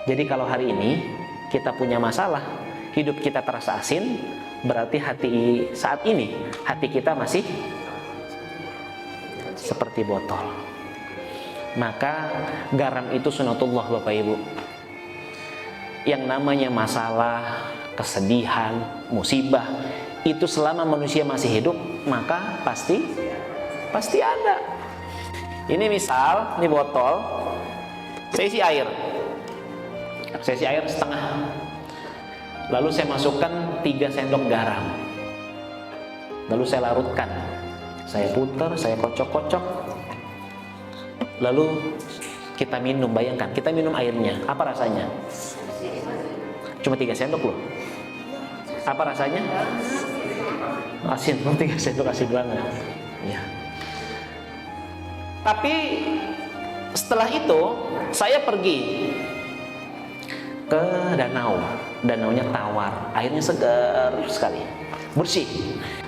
Jadi kalau hari ini kita punya masalah, hidup kita terasa asin, berarti saat ini hati kita masih seperti botol. Maka garam itu sunatullah Bapak Ibu. Yang namanya masalah, kesedihan, musibah, itu selama manusia masih hidup, maka pasti ada. Ini misal, ini botol, saya isi air. Saya isi air setengah. Lalu saya masukkan 3 sendok garam. Lalu saya larutkan. Saya putar, saya kocok-kocok. Lalu kita minum, bayangkan, kita minum airnya. Apa rasanya? Cuma 3 sendok loh. Apa rasanya? Asin, 3 sendok asin banget. Ya. Tapi setelah itu saya pergi ke danau. Danaunya tawar, airnya segar sekali, bersih.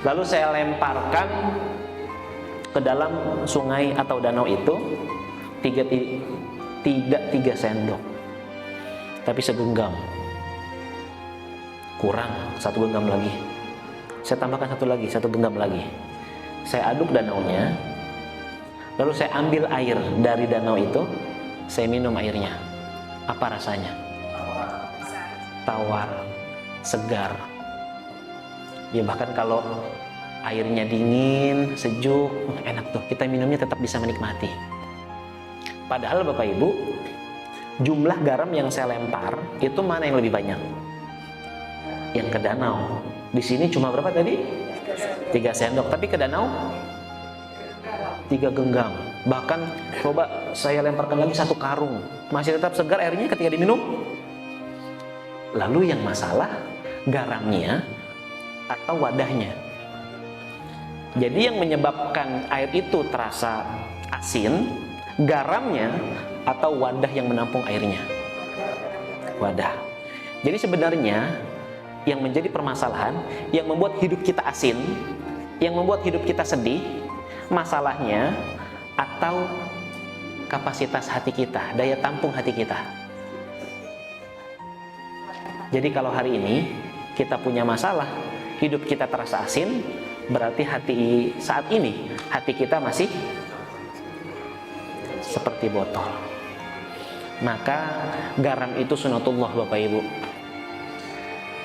Lalu saya lemparkan ke dalam sungai atau danau itu tidak 3 sendok, tapi segenggam. Kurang 1 genggam lagi. Saya tambahkan 1 genggam lagi. Saya aduk danaunya. Lalu saya ambil air dari danau itu, saya minum airnya. Apa rasanya? Tawar, segar. Ya bahkan kalau airnya dingin, sejuk, enak tuh. Kita minumnya tetap bisa menikmati. Padahal Bapak Ibu, jumlah garam yang saya lempar itu mana yang lebih banyak? Yang ke danau. Di sini cuma berapa tadi? 3 sendok, tapi ke danau 3 genggam. Bahkan coba saya lemparkan lagi 1 karung, masih tetap segar airnya ketika diminum. Lalu yang masalah garamnya atau wadahnya. Jadi yang menyebabkan air itu terasa asin, garamnya atau wadah yang menampung airnya. Wadah. Jadi sebenarnya yang menjadi permasalahan, yang membuat hidup kita asin, yang membuat hidup kita sedih, masalahnya atau kapasitas hati kita, daya tampung hati kita. Jadi kalau hari ini kita punya masalah, hidup kita terasa asin, berarti saat ini hati kita masih seperti botol. Maka garam itu sunatullah Bapak Ibu.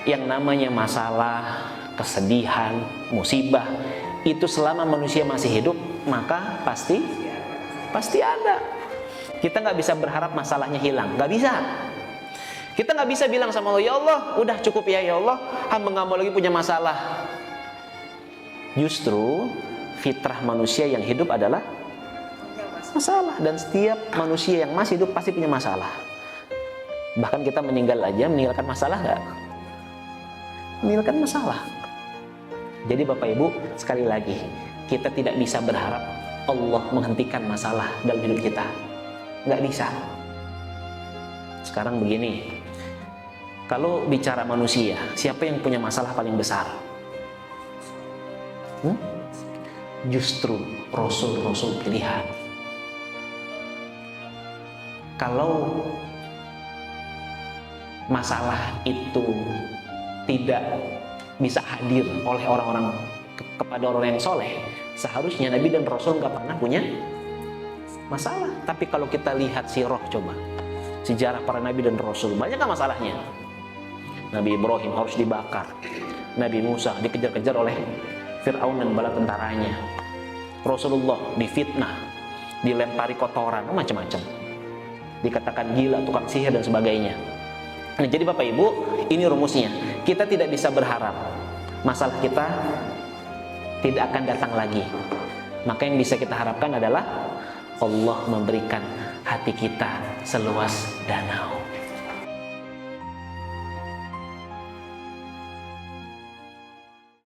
Yang namanya masalah, kesedihan, musibah, itu selama manusia masih hidup, maka pasti ada. Kita nggak bisa berharap masalahnya hilang, nggak bisa. Kita nggak bisa bilang sama Allah, ya Allah, udah cukup ya Allah, hamba nggak mau lagi punya masalah. Justru fitrah manusia yang hidup adalah masalah, dan setiap manusia yang masih hidup pasti punya masalah. Bahkan kita meninggalkan masalah nggak? Meninggalkan masalah. Jadi Bapak Ibu, sekali lagi, kita tidak bisa berharap Allah menghentikan masalah dalam hidup kita. Nggak bisa. Sekarang begini, kalau bicara manusia, siapa yang punya masalah paling besar? Justru Rasul-Rasul pilihan. Kalau masalah itu tidak bisa hadir oleh orang-orang kepada orang yang soleh, seharusnya Nabi dan Rasul nggak pernah punya masalah. Tapi kalau kita lihat sirah, coba sejarah para Nabi dan Rasul, banyak nggak masalahnya? Nabi Ibrahim harus dibakar, Nabi Musa dikejar-kejar oleh Fir'aun dan bala tentaranya, Rasulullah difitnah, dilempari kotoran, macam-macam, dikatakan gila, tukang sihir dan sebagainya. Nah, jadi Bapak Ibu, ini rumusnya. Kita tidak bisa berharap masalah kita tidak akan datang lagi. Maka yang bisa kita harapkan adalah Allah memberikan hati kita seluas danau.